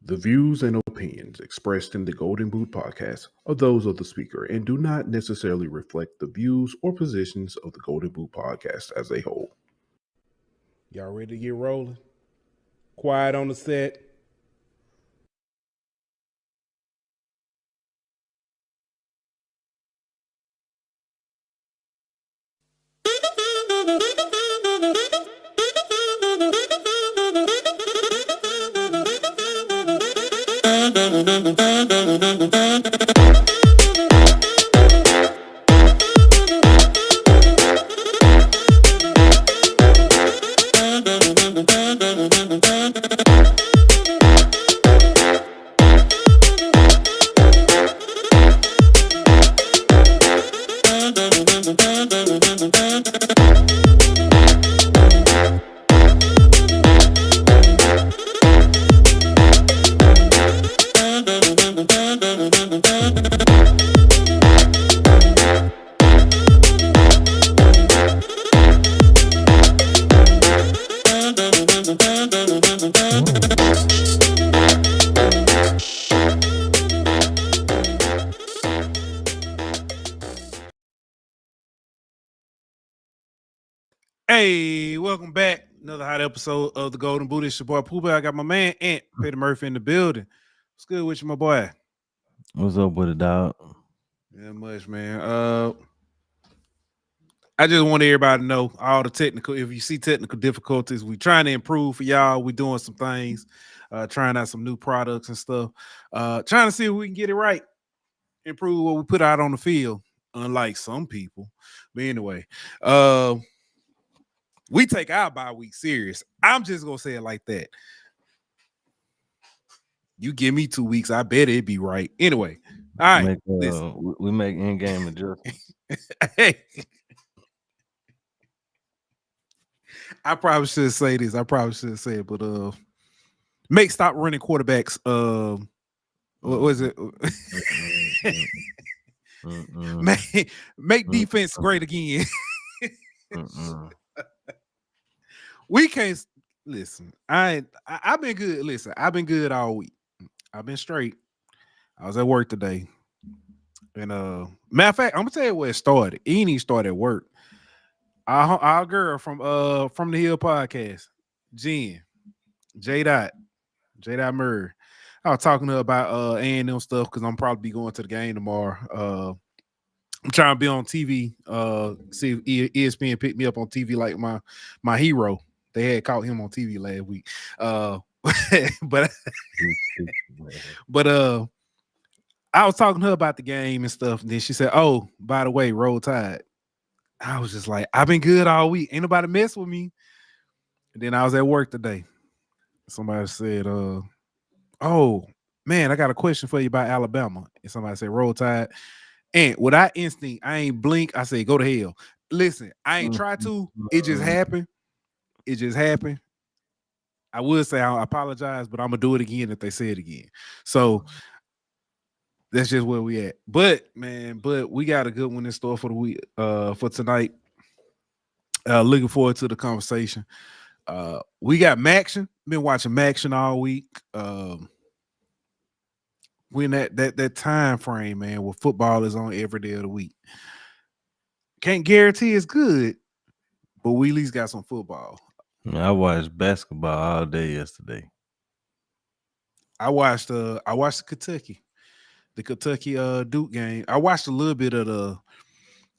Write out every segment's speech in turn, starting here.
The views and opinions expressed in the Golden Boot podcast are those of the speaker and do not necessarily reflect the views or positions of the Golden Boot podcast as a whole. Y'all ready to get rolling? Quiet on the set. Hey, welcome back. Another hot episode of the Golden Boot. It's your boy Pooh Bear. I got my man Ant Peter Murphy in the building. What's good with you, my boy? What's up with it, dog? Yeah, much, man. I just want everybody to know all the technical. If you see technical difficulties, we trying to improve for y'all. We doing some things, trying out some new products and stuff. Trying to see if we can get it right, improve what we put out on the field. Unlike some people, but anyway, we take our bye week serious. I'm just gonna say it like that. You give me 2 weeks, I bet it'd be right. Anyway, all right. We make in-game adjustments. Hey, I probably should say this. I probably should say it, but make stop running quarterbacks. What was it? Make defense great again. We can't listen. I've been good. Listen, I've been good all week. I've been straight. I was at work today. And matter of fact, I'm gonna tell you where it started. It didn't even start at work. Our girl from the Hill podcast, Jen, J Dot Murray. I was talking to her about A&M stuff because I'm probably be going to the game tomorrow. I'm trying to be on TV. See if ESPN picked me up on TV like my hero. They had caught him on TV last week. But I was talking to her about the game and stuff, and then she said, "Oh, by the way, Roll Tide." I was just like, "I've been good all week. Ain't nobody mess with me." And then I was at work today. Somebody said, "Oh man, I got a question for you about Alabama." And somebody said, "Roll Tide." And without instinct, I ain't blink. I say, "Go to hell." Listen, I ain't try to. It just happened. It just happened. I would say I apologize, but I'm gonna do it again if they say it again. So that's just where we at. But we got a good one in store for the week, for tonight. Looking forward to the conversation. We got Maction. Been watching Maction all week. We in that time frame, man, where football is on every day of the week. Can't guarantee it's good, but we at least got some football. I watched basketball all day yesterday. I watched the Kentucky Duke game. I watched a little bit of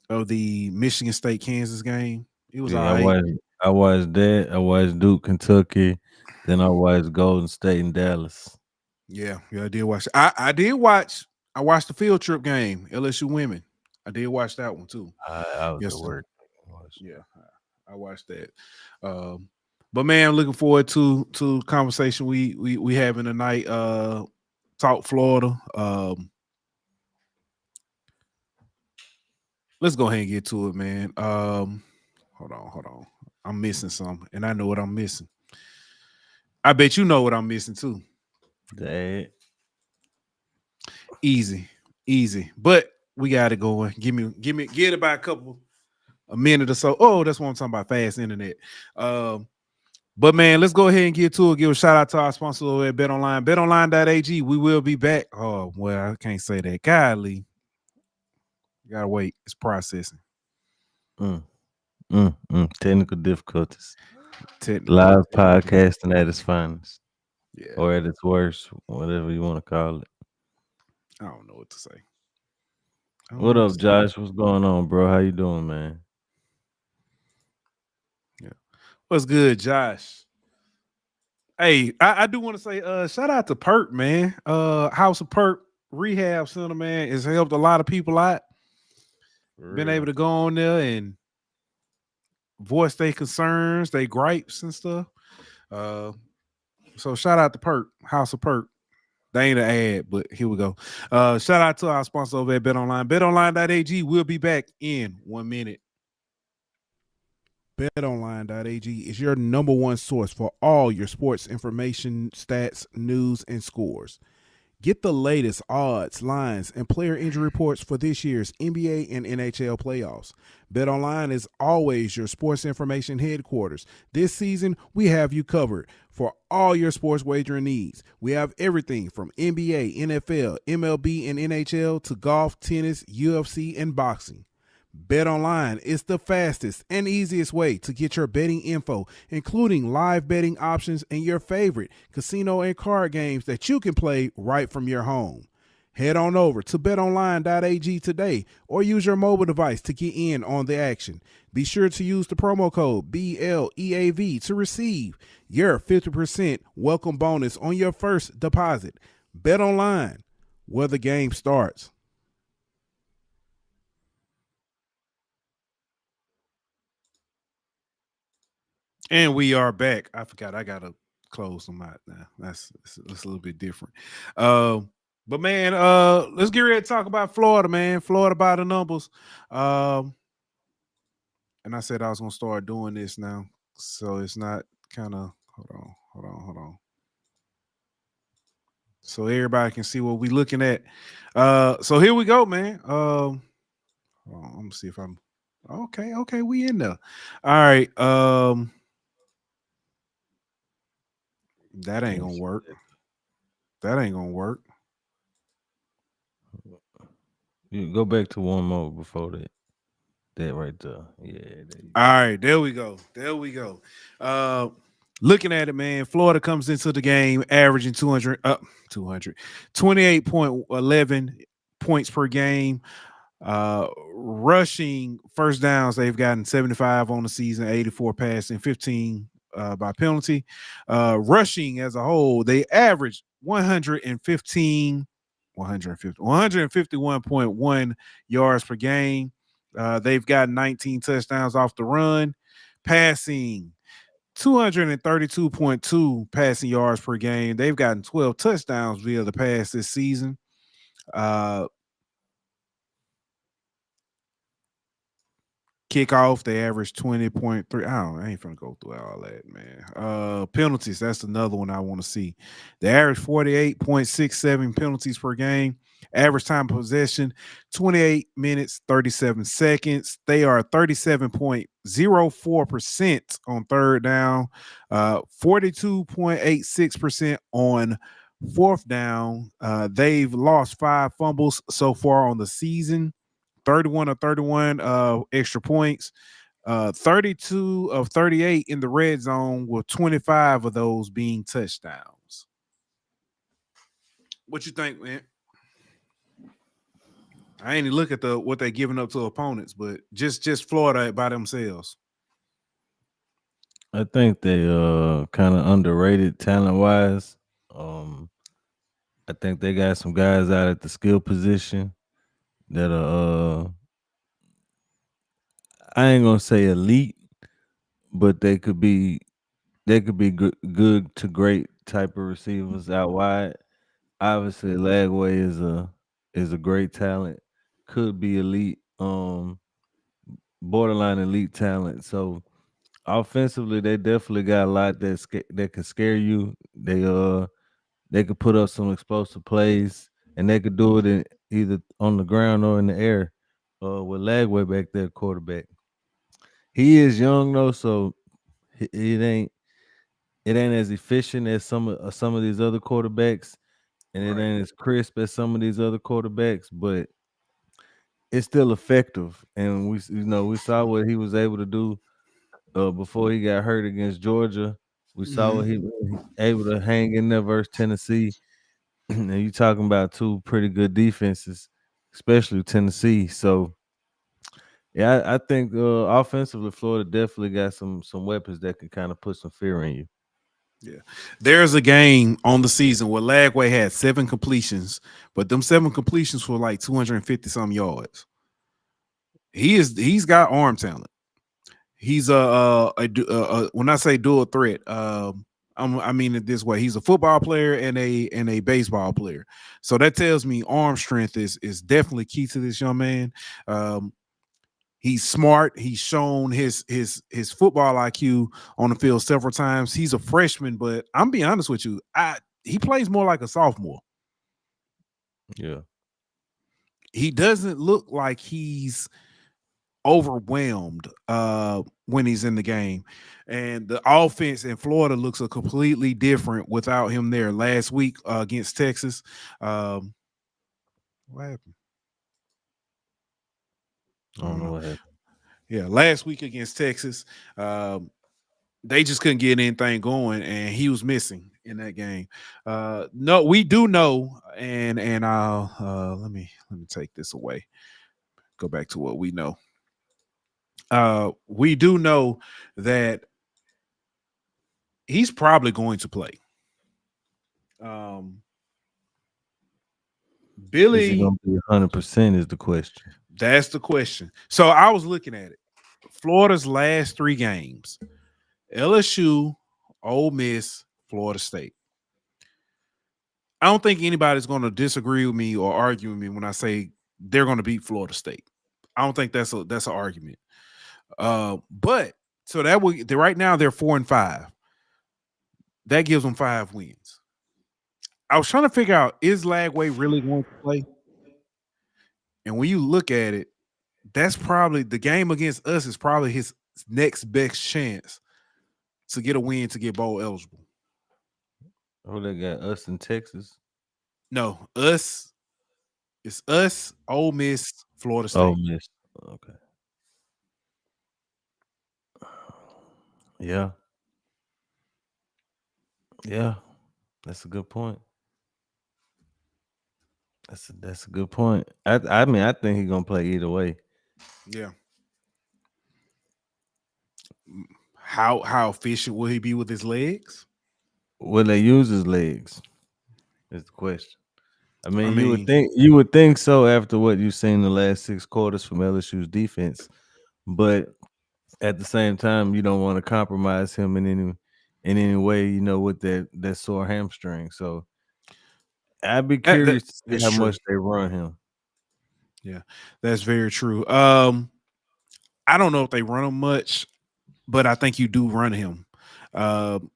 the Michigan State Kansas game. It was all right. I watched that. I watched Duke, Kentucky. Then I watched Golden State and Dallas. Yeah, I did watch. I did watch. I watched the field trip game, LSU women. I did watch that one too. I was at work. Yeah, I watched that. But man, I'm looking forward to conversation we having tonight. Talk Florida. Let's go ahead and get to it, man. Hold on. I'm missing something, and I know what I'm missing. I bet you know what I'm missing too. That easy. But we got it going. Give it about a minute or so. Oh, that's what I'm talking about. Fast internet. But man, let's go ahead and get to it. Give a shout out to our sponsor over at BetOnline. BetOnline.ag. We will be back. Oh, well, I can't say that. Golly. You gotta wait. It's processing. Technical difficulties. Technical. Live podcasting at its finest. Yeah. Or at its worst, whatever you want to call it. I don't know what to say. What up, Josh? What's going on, bro? How you doing, man? Yeah. What's good, Josh? Hey, I do want to say shout out to Perk, man. House of Perk Rehab Center, man, has helped a lot of people out. Been able to go on there and voice their concerns, their gripes and stuff. So shout out to Perk, House of Perk. They ain't an ad, but here we go. Shout out to our sponsor over at BetOnline. BetOnline.ag. We'll be back in 1 minute. BetOnline.ag is your number one source for all your sports information, stats, news, and scores. Get the latest odds, lines, and player injury reports for this year's NBA and NHL playoffs. BetOnline is always your sports information headquarters. This season, we have you covered for all your sports wagering needs. We have everything from NBA, NFL, MLB, and NHL to golf, tennis, UFC, and boxing. BetOnline is the fastest and easiest way to get your betting info, including live betting options and your favorite casino and card games that you can play right from your home. Head on over to betonline.ag today or use your mobile device to get in on the action. Be sure to use the promo code BLEAV to receive your 50% welcome bonus on your first deposit. BetOnline, where the game starts. And we are back. I forgot I gotta close them out now. That's a little bit different. But man, let's get ready to talk about Florida, man. Florida by the numbers. And I said I was gonna start doing this now, so it's not kind of hold on. So everybody can see what we looking at. So here we go, man. Hold on, let me see if I'm okay. Okay, we in there. All right. That ain't gonna work. That ain't gonna work. You go back to one more before that. That right there. Yeah. All right, there we go. There we go. Looking at it, man, Florida comes into the game averaging 28.11 points per game. Rushing first downs, they've gotten 75 on the season, 84 passing, 15 by penalty. Rushing as a whole, they average 151.1 yards per game. They've got 19 touchdowns off the run. Passing 232.2 passing yards per game. They've gotten 12 touchdowns via the pass this season. Kickoff, they average 20.3. I ain't finna go through all that, man. Penalties, that's another one I want to see. They average 48.67 penalties per game. Average time of possession, 28 minutes, 37 seconds. They are 37.04% on third down, 42.86% on fourth down. They've lost 5 fumbles so far on the season. 31 of 31 extra points, 32 of 38 in the red zone, with 25 of those being touchdowns. What you think, man? I ain't even look at what they're giving up to opponents, but just Florida by themselves. I think they kind of underrated talent wise. I think they got some guys out at the skill position that are I ain't gonna say elite, but they could be good to great type of receivers out wide. Obviously, Lagway is a great talent, could be elite, borderline elite talent. So offensively, they definitely got a lot that can scare you. They could put up some explosive plays, and they could do it in either on the ground or in the air. With Lagway back there, quarterback. He is young though, so it ain't it ain't as efficient as some of these other quarterbacks, and it Right. ain't as crisp as some of these other quarterbacks, but it's still effective. And we saw what he was able to do before he got hurt against Georgia. We saw what he able to hang in there versus Tennessee. And you talking about two pretty good defenses, especially Tennessee. So yeah, I think offensively, Florida definitely got some weapons that can kind of put some fear in you. Yeah. There's a game on the season where Lagway had 7 completions, but them 7 completions were like 250 some yards. He's got arm talent. He's when I say dual threat, I mean it this way. He's a football player and a baseball player. So that tells me arm strength is definitely key to this young man. Um, he's smart. He's shown his football IQ on the field several times. He's a freshman, but I'm being honest with you. He plays more like a sophomore. Yeah. He doesn't look like he's overwhelmed when he's in the game. And the offense in Florida looks a completely different without him there. Last week against Texas, what happened? I don't know what happened. Yeah, last week against Texas, they just couldn't get anything going, and he was missing in that game. No, we do know, and I'll let me take this away. Go back to what we know. We do know that he's probably going to play. Is he Billy, gonna be 100% is the question. that's the question. So I was looking at it. Florida's last 3 games: LSU, Ole Miss, Florida State. I don't think anybody's going to disagree with me or argue with me when I say they're going to beat Florida State. I don't think that's an argument. But so that would right now they're 4-5. That gives them 5 wins. I was trying to figure out, is Lagway really going to play? And when you look at it, that's probably the game against us is probably his next best chance to get a win to get bowl eligible. Oh, they got us in Texas. No, us. It's us, Ole Miss, Florida Oh, State. Miss. Okay. Yeah. Yeah. That's a good point. That's a good point. I mean, I think he's gonna play either way. Yeah. How efficient will he be with his legs? Will they use his legs? Is the question. I I mean, mean, you would think so after what you've seen the last 6 quarters from LSU's defense, but at the same time, you don't want to compromise him in any way, with that sore hamstring. So I'd be curious to see that's how true. much they run him. Yeah, that's very true. I don't know if they run him much, but I think you do run him. Um,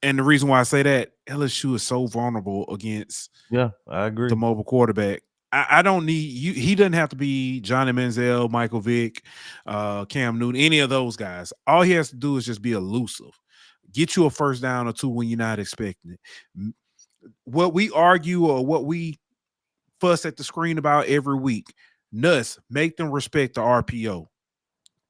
and the reason why I say that, LSU is so vulnerable against Yeah, I the agree. mobile quarterback. I don't need you. He doesn't have to be Johnny Manziel, Michael Vick, Cam Newton, any of those guys. All he has to do is just be elusive, get you a first down or 2 when you're not expecting it. What we argue or what we fuss at the screen about every week, Nuss, make them respect the RPO.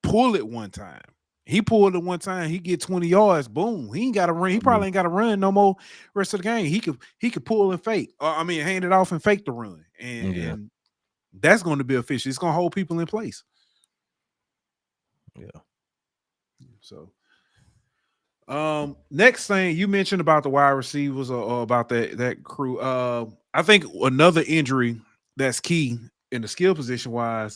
Pull it one time. He pulled it one time. He get 20 yards. Boom. He ain't got to run. He probably ain't got to run no more rest of the game. He could pull and fake. Hand it off and fake the run, Yeah, and that's going to be efficient. It's going to hold people in place. yeah. So, next thing you mentioned about the wide receivers or about that crew. I think another injury that's key in the skill position wise.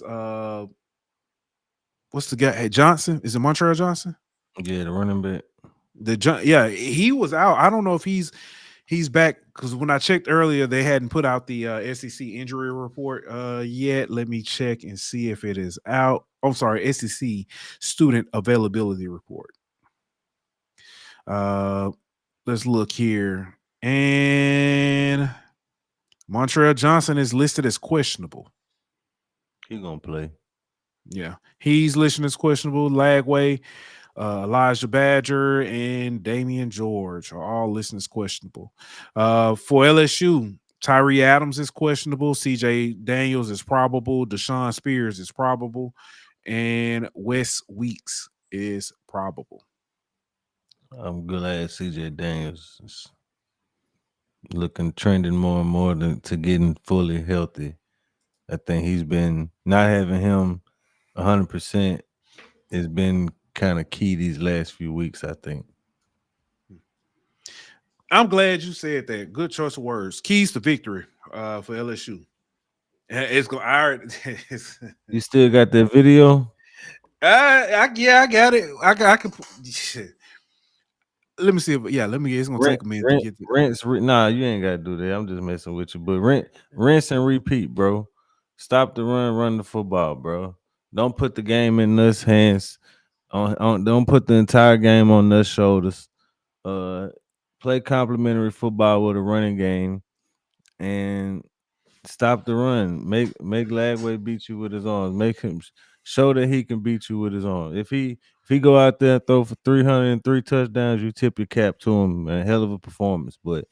What's the guy? Hey, Johnson? Is it Montreal Johnson? Yeah, the running back. He was out. I don't know if he's back because when I checked earlier, they hadn't put out the SEC injury report yet. Let me check and see if it is out. I'm sorry, SEC student availability report. Let's look here, and Montreal Johnson is listed as questionable. He gonna play. Yeah, he's listed as questionable. Lagway. Elijah Badger and Damian George are all listed as questionable. For LSU, Tyree Adams is questionable. CJ Daniels is probable. Deshaun Spears is probable. And Wes Weeks is probable. I'm glad CJ Daniels is looking trending more and more to getting fully healthy. I think he's been not having him 100% has been kind of key these last few weeks, I think. I'm glad you said that. Good choice of words. Keys to victory for LSU. It's going. You still got that video? Yeah, I got it. I can. Shit. Let me see if let me. It's gonna take a minute to get it. Nah, you ain't gotta do that. I'm just messing with you. But rinse and repeat, bro. Stop the run the football, bro. Don't put the game in Nuss' hands. Don't put the entire game on Nuss' shoulders. Play complimentary football with a running game and stop the run. Make Lagway beat you with his arms. Make him show that he can beat you with his arms. If he go out there and throw for 303 touchdowns, you tip your cap to him. A hell of a performance. But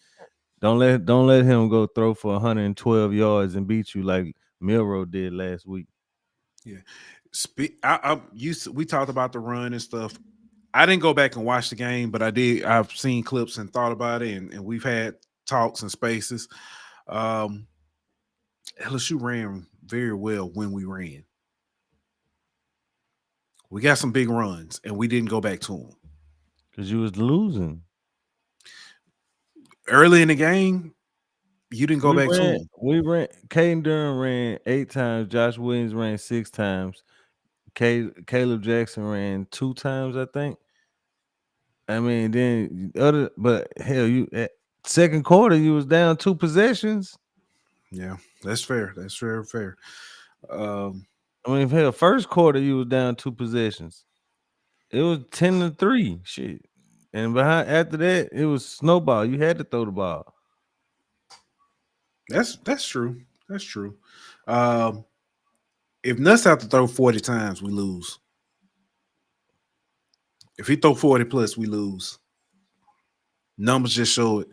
don't let him go throw for 112 yards and beat you like Milrow did last week. Yeah. We talked about the run and stuff. I didn't go back and watch the game, but I did. I've seen clips and thought about it, and we've had talks and spaces. LSU ran very well when we ran. We got some big runs, and we didn't go back to them. Because you was losing. Early in the game, you didn't go back to them. We ran. Caden Durham ran 8 times. Josh Williams ran 6 times. Caleb Jackson ran 2 times, I think. I mean, but hell, you at second quarter you was down 2 possessions. Yeah, that's fair. That's fair. I mean, hell, first quarter you was down 2 possessions. It was 10-3, shit, and behind after that it was snowball. You had to throw the ball. That's true. That's true. If Nuss have to throw 40 times, we lose. If he throw 40 plus, we lose. Numbers just show it.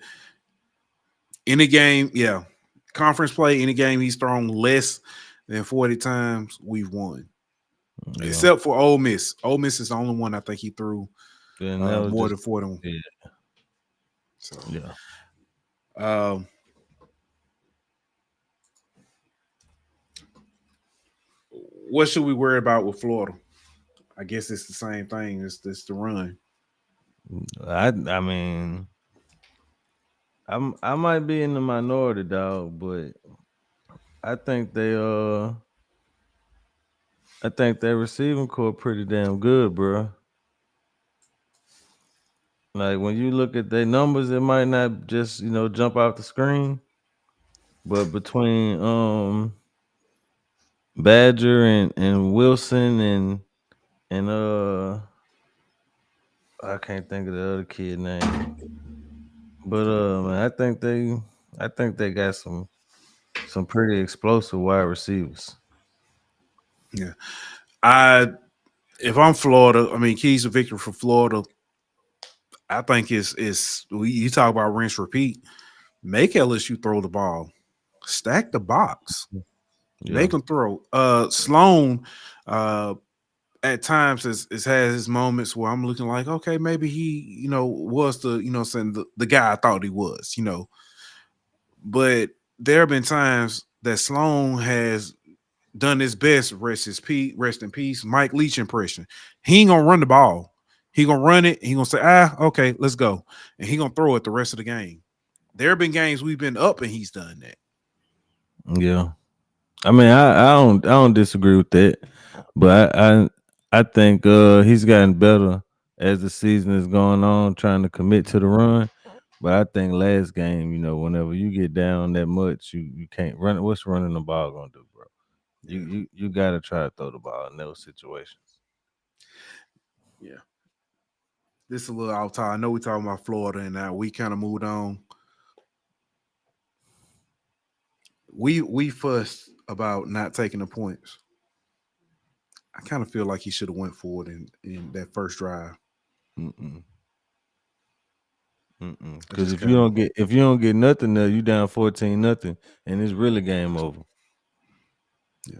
Any game, conference play, any game he's thrown less than 40 times, we've won. Yeah. Except for Ole Miss. Ole Miss is the only one I think he threw more than 40. Yeah. So yeah. What should we worry about with Florida? I guess it's the same thing. It's the run. I mean, I might be in the minority, dog, but I think their receiving core pretty damn good, bro. Like when you look at their numbers, it might not just jump off the screen, but between Badger and Wilson and I can't think of the other kid name, but man, I think they got some pretty explosive wide receivers. Yeah, if I'm Florida, I mean keys to victory for Florida. I think you talk about rinse repeat. Make LSU throw the ball, stack the box, make them throw. Sloan, at times has had his moments where I'm looking like, okay, maybe he, was saying the guy I thought he was, But there have been times that Sloan has done his best. Rest in peace. Mike Leach impression. He ain't gonna run the ball. He gonna run it. He gonna say, okay, let's go, and he gonna throw it the rest of the game. There have been games we've been up and he's done that. Yeah, I mean, I don't disagree with that, but I think he's gotten better as the season is going on, trying to commit to the run. But I think last game, whenever you get down that much, you can't run. What's running the ball gonna do, bro? You gotta try to throw the ball in those situations. Yeah. This is a little off time. I know we're talking about Florida, and now we kind of moved on. We fussed about not taking the points. I kind of feel like he should have went forward in that first drive. Mm-mm. I Because just if you kind of don't get nothing there, you down 14-0, and it's really game over. yeah.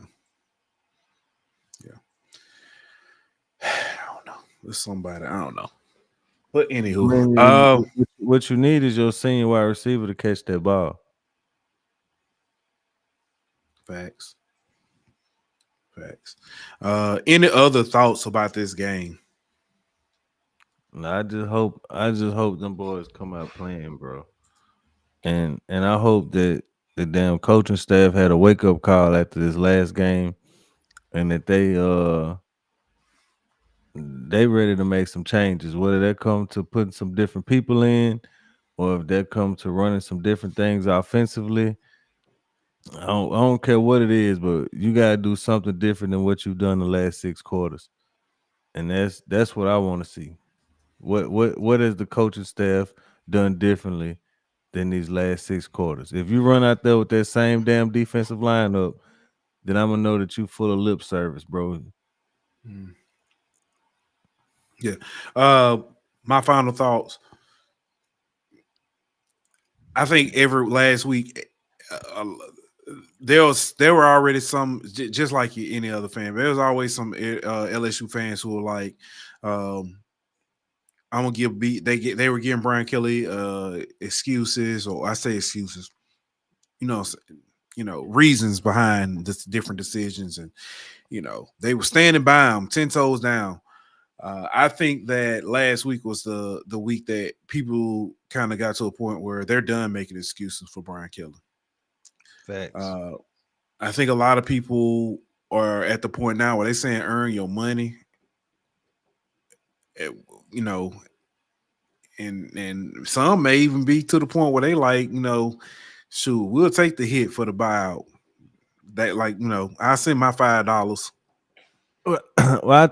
I don't know. There's somebody I don't know. But I anywho, mean, what you need is your senior wide receiver to catch that ball. facts. Facts. Any other thoughts about this game? And I just hope them boys come out playing, bro. And I hope that the damn coaching staff had a wake up call after this last game, and that they ready to make some changes. Whether that come to putting some different people in, or if that come to running some different things offensively. I don't care what it is, but you gotta do something different than what you've done the last 6 quarters, and that's what I want to see. What has the coaching staff done differently than these last 6 quarters? If you run out there with that same damn defensive lineup, then I'm gonna know that you full of lip service, bro. Mm. Yeah. My final thoughts. I think every last week, there were already some just like any other fan. There was always some LSU fans who were like, "I'm gonna give beat." They were giving Brian Kelly excuses, or I say excuses, you know, reasons behind the different decisions, and they were standing by him 10 toes down. I think that last week was the week that people kind of got to a point where they're done making excuses for Brian Kelly. Facts. Uh, I think a lot of people are at the point now where they're saying earn your money, eh, you know, and some may even be to the point where they like, shoot, we'll take the hit for the buyout. That like, I send my $5. Well, well,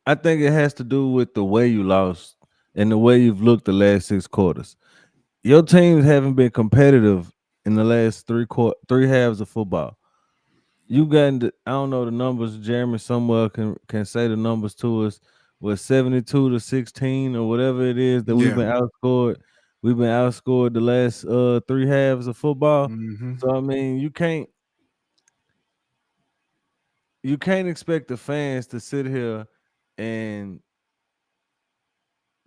I think it has to do with the way you lost and the way you've looked the last 6 quarters. Your teams haven't been competitive in the last three halves of football. You got into, I don't know the numbers. Jeremy somewhere can say the numbers to us. Was 72-16 or whatever it is that we've Yeah. been outscored. We've been outscored the last three halves of football. Mm-hmm. So I mean, you can't expect the fans to sit here and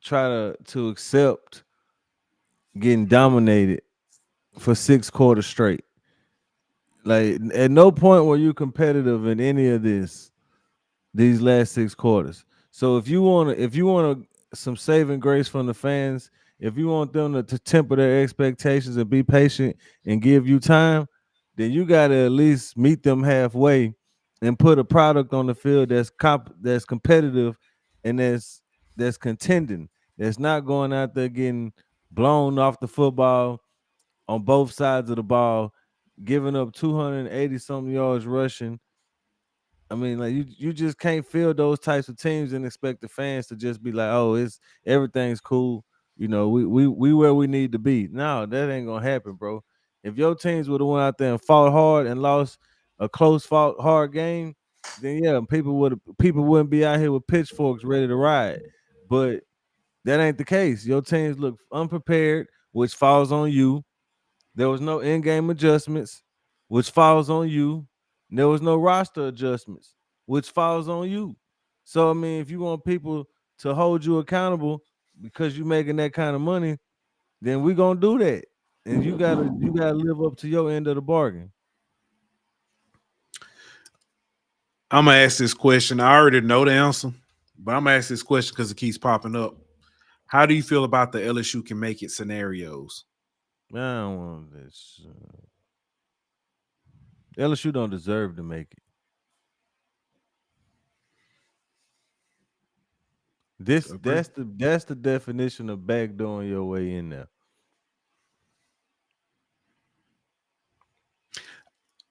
try to accept getting dominated for 6 quarters straight. Like at no point were you competitive in any of these last 6 quarters. So if you want some saving grace from the fans, if you want them to temper their expectations and be patient and give you time, then you got to at least meet them halfway and put a product on the field that's competitive and that's contending. That's not going out there getting blown off the football on both sides of the ball, giving up 280 something yards rushing. I mean, like you just can't field those types of teams and expect the fans to just be like, "Oh, it's everything's cool." We where we need to be. No, that ain't gonna happen, bro. If your teams would have went out there and fought hard and lost a close fought hard game, then yeah, people wouldn't be out here with pitchforks ready to ride. But that ain't the case. Your teams look unprepared, which falls on you. There was no in-game adjustments, which falls on you. There was no roster adjustments, which falls on you. So I mean, if you want people to hold you accountable because you're making that kind of money, then we're gonna do that. And you gotta live up to your end of the bargain. I'm gonna ask this question. I already know the answer, but I'm gonna ask this question because it keeps popping up. How do you feel about the LSU can make it scenarios? Man, I don't want this. LSU don't deserve to make it. This Agree. that's the definition of backdooring your way in there.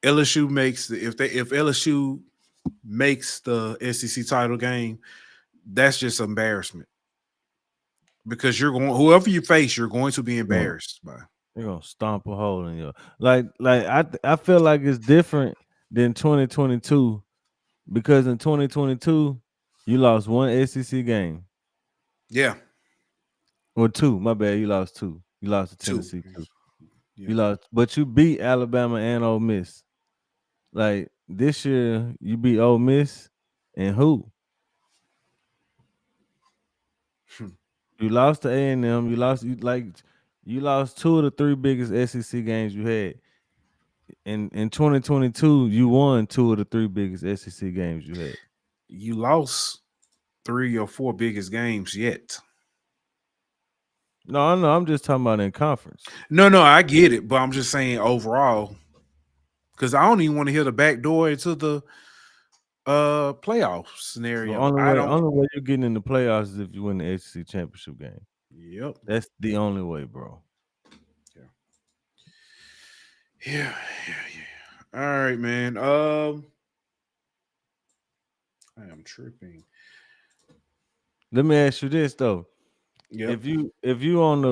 LSU makes if LSU makes the SEC title game, that's just embarrassment because you're going whoever you face, you're going to be They're embarrassed by. gonna stomp a hole in your I feel like it's different than 2022 because in 2022 you lost one SEC game. Yeah, Or two. My bad. You lost two. You lost to two. Tennessee too. Yeah, You lost, but you beat Alabama and Ole Miss. Like this year, you beat Ole Miss and who? You lost to A&M. You lost. You lost two of the three biggest SEC games you had. In 2022, you won two of the three biggest SEC games you had. you lost 3 or 4 biggest games yet. No, I know. I'm just talking about in conference. No, I get it, but I'm just saying overall because I don't even want to hear the back door into the playoff The scenario. only I way, don't. only way you getting in the playoffs is if you win the SEC championship game. Yep. That's the only way, bro. Yeah. All right, man. I am tripping. Let me ask you this though: Yep. if you on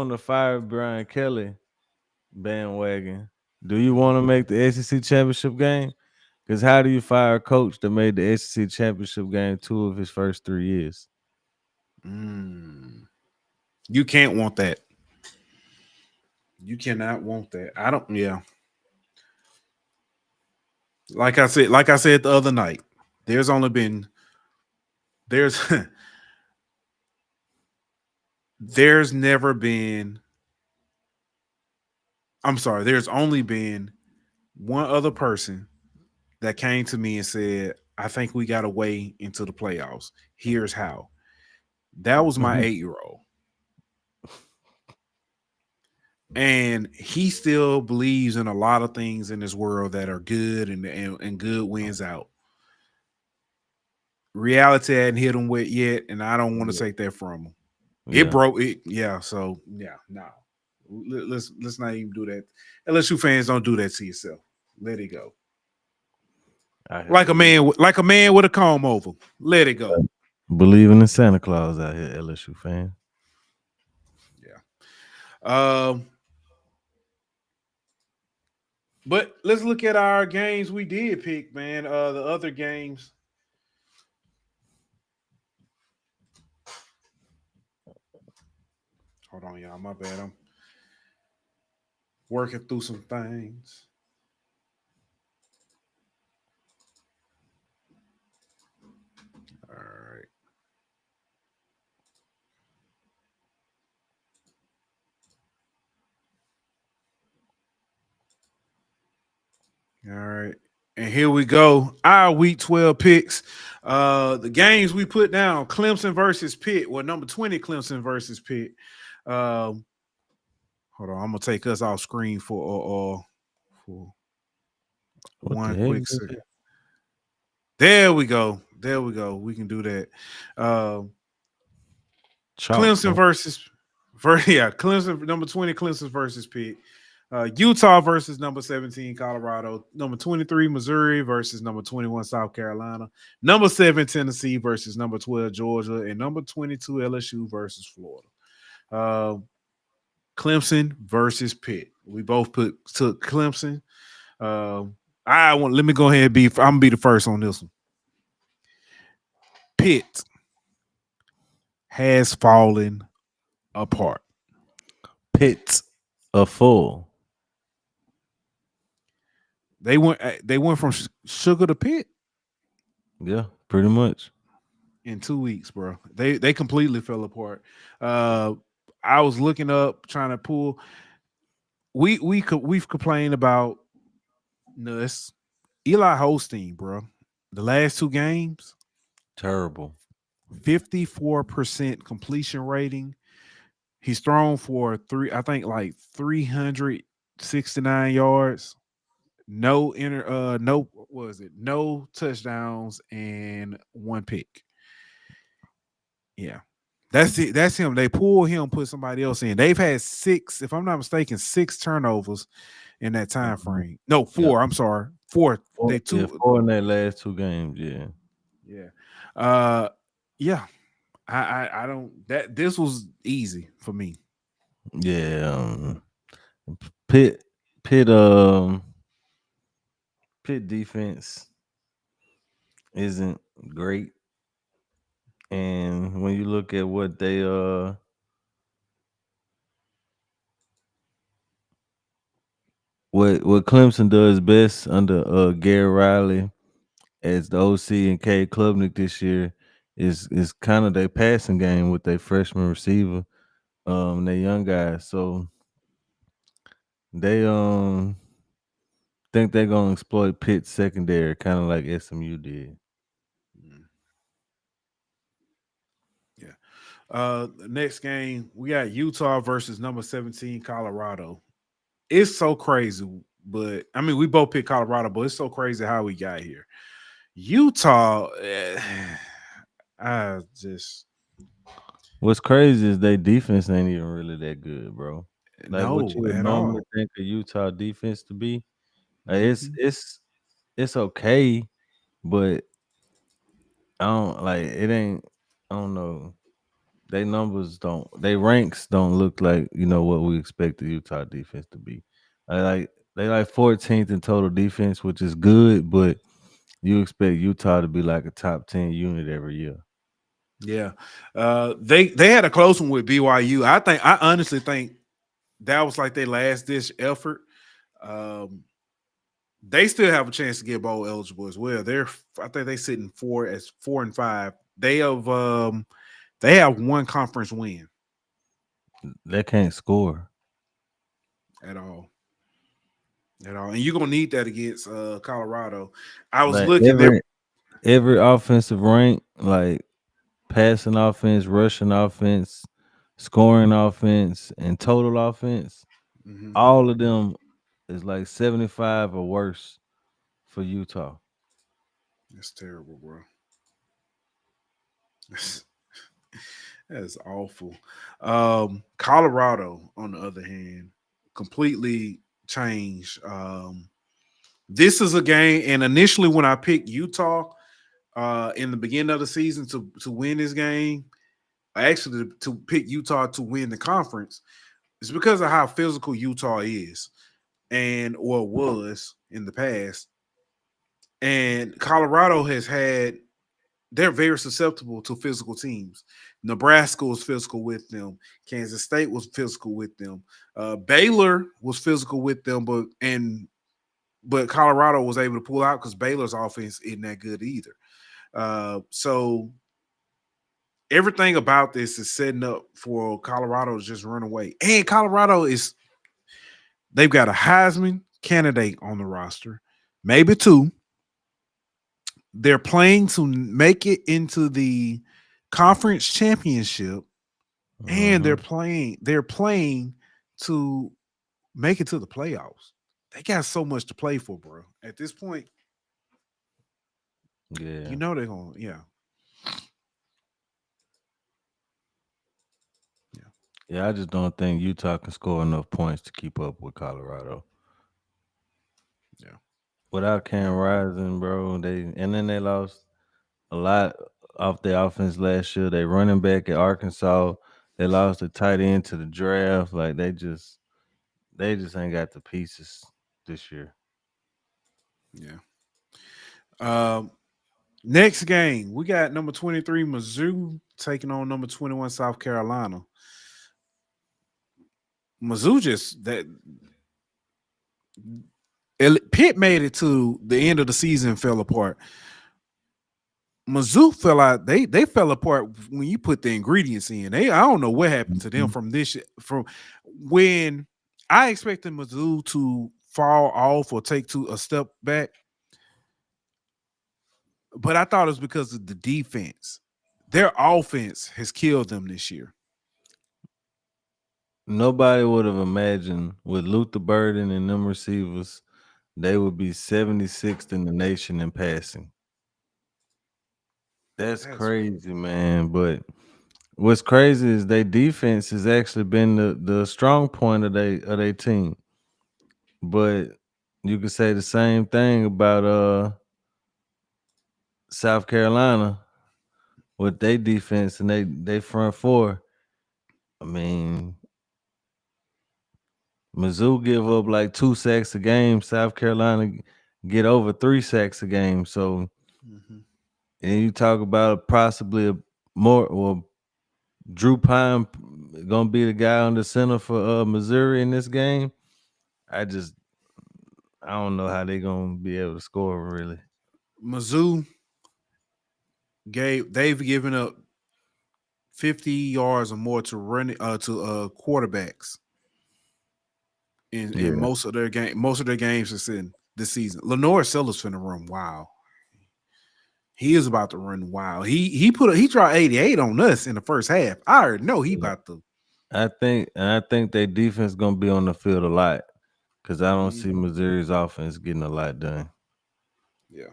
the fire Brian Kelly bandwagon, do you want to make the SEC championship game? Because how do you fire a coach that made the SEC championship game 2 of his first 3 years? Mm. You can't want that. You cannot want that. I don't. Yeah. Like I said the other night, there's only been there's there's never been. I'm sorry. There's only been one other person that came to me and said, "I think we got a way into the playoffs. Here's how." That was my 8-year old. And he still believes in a lot of things in this world that are good and good wins out. Reality hadn't hit him with yet, and I don't want to Yeah. take that from him. It Yeah. broke it, yeah. So yeah, no. Let's not even do that. LSU fans don't do that to yourself. Let it go. Out here Like a believe, man, like a man with a comb over. Let it go. believing in Santa Claus out here, LSU fan. Yeah. But let's look at our games we did pick, man. The other games. Hold on, y'all. My bad. I'm working through some things. All right. All right. And here we go. Our week 12 picks. The games we put down: Clemson versus Pitt. Well, number 20, Clemson versus Pitt. Um, hold on, I'm gonna take us off screen for What the one heck? quick second. There we go. There we go. We can do that. Clemson versus Clemson number 20, Clemson versus Pitt. Utah versus number 17, Colorado. Number 23, Missouri versus number 21, South Carolina. Number 7, Tennessee versus number 12, Georgia. And number 22, LSU versus Florida. Clemson versus Pitt. We both took Clemson. Let me go ahead and I'm gonna be the first on this one. Pitt has fallen apart. Pits are full. They went from sugar to Pitt Yeah, pretty much. in 2 weeks, bro. They completely fell apart. I was looking up trying to pull. We've complained about this Eli Holstein, bro. The last 2 games, Terrible. 54% completion rating. He's thrown for I think like 369 yards. No, what was it? No touchdowns and 1 pick. Yeah. That's it. That's him. They pull him, put somebody else in. They've had 6, if I'm not mistaken, 6 turnovers in that time frame. No, 4. Yeah. I'm sorry. 4. Four, They yeah, 2. 4 in that last 2 games. Yeah. Yeah. Uh yeah. I don't that this was easy for me. Yeah. Pitt Pitt um Pitt defense isn't great. And when you look at what Clemson does best under Gary Riley as the OC and Cade Klubnik this year is kind of their passing game with their freshman receiver, their young guys. So they think they're gonna exploit Pitt's secondary, kind of like SMU did. Mm, yeah. Next game we got Utah versus number 17 Colorado. It's so crazy, but I mean we both picked Colorado, but it's so crazy how we got here. Utah, I just What's crazy is their defense ain't even really that good, bro. Like what you no would at normally all. think a Utah defense to be. Like Mhm. it's okay, but I don't like it ain't I don't know. They numbers don't they ranks don't look like, what we expect the Utah defense to be. They like 14th in total defense, which is good, but you expect Utah to be like a top 10 unit every year. Yeah. They had a close one with BYU. I honestly think that was like their last dish effort. Um, they still have a chance to get bowl eligible as well. I think they sitting 4-5. They have one conference win They can't score. at all. At all. And you're gonna need that against Colorado. I was Like looking there. every offensive rank, like passing offense, rushing offense, scoring offense, and total offense, Mhm. all of them is like 75 or worse for Utah. That's terrible, bro. That's awful. Colorado, on the other hand, completely changed. This is a game, and initially when I picked Utah in the beginning of the season to win this game, I actually to pick Utah to win the conference, it's because of how physical Utah is and or was in the past. And Colorado has had they're very susceptible to physical teams. Nebraska was physical with them. Kansas State was physical with them. Baylor was physical with them, but Colorado was able to pull out because Baylor's offense isn't that good either. So everything about this is setting up for Colorado to just run away. And Colorado they've got a Heisman candidate on the roster, maybe two. They're playing to make it into the conference championship, and Hmm. they're playing to make it to the playoffs. They got so much to play for, bro. At this point, Yeah. they're going, yeah, yeah, Yeah, I just don't think Utah can score enough points to keep up with Colorado. yeah, Without Cam Rising, bro, they lost a lot off their offense last year. They running back at Arkansas. They lost a tight end to the draft. Like they just ain't got the pieces this year. yeah. Um, Next game, we got number 23 Mizzou taking on number 21 South Carolina. Mizzou just that Pitt made it to the end of the season, fell apart. Mizzou fell out. They fell apart when you put the ingredients in. I don't know what happened to them Mhm. from when I expected Mizzou to fall off or take a step back, but I thought it was because of the defense. Their offense has killed them this year. Nobody would have imagined with Luther Burden and them receivers, they would be 76th in the nation in passing. That's That's crazy, man. But what's crazy is their defense has actually been the strong point of their team. But you could say the same thing about South Carolina with their defense and they front four. I mean, Mizzou give up like 2 sacks a game. South Carolina get over 3 sacks a game. So mhm. and you talk about possibly a more well Drew Pine gonna be the guy on the center for Missouri in this game. I just I don't know how they gonna be able to score really. Mizzou they've given up 50 yards or more to quarterbacks in Yeah, most of their games this season. Lenore Sellers finna run wild. He is about to run wild. He tried 88 on us in the first half. I already know he about to. I think their defense gonna be on the field a lot because I don't see Mhm. Missouri's offense getting a lot done. Yeah.